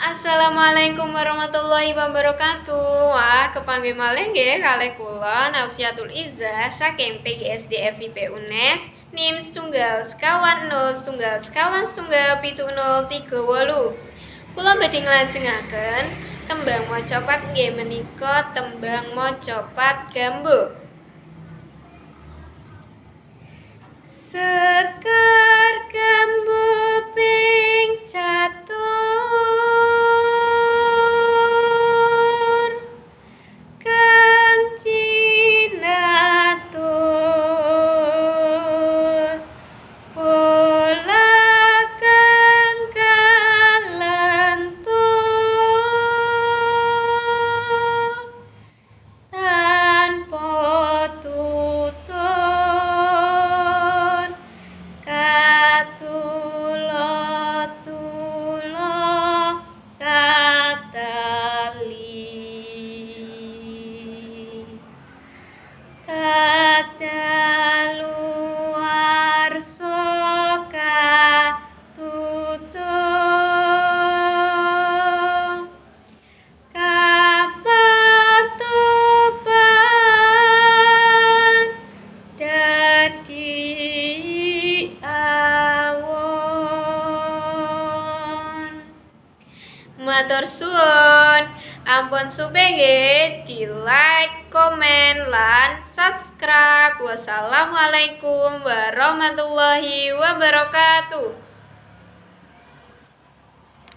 Assalamualaikum warahmatullahi wabarakatuh. Wah, kepanggih malih nggih kalih kula Nausiatul Izzah saking PGSD FIP UNES NIM setunggal sekawan 0 setunggal sekawan setunggal 7038. Kula badhe nglajengaken tembang maca pat nggih menika tembang maca pat gambuh. Sekar gambuh ping catur kang cinatur bola kang kalentur tanpa tutur katulo-tulo kateli kadaluwarsa katutup kapatuban dadi awon. Matur suwun, ampun supaya di like, komen, lan subscribe. Wassalamualaikum warahmatullahi wabarakatuh.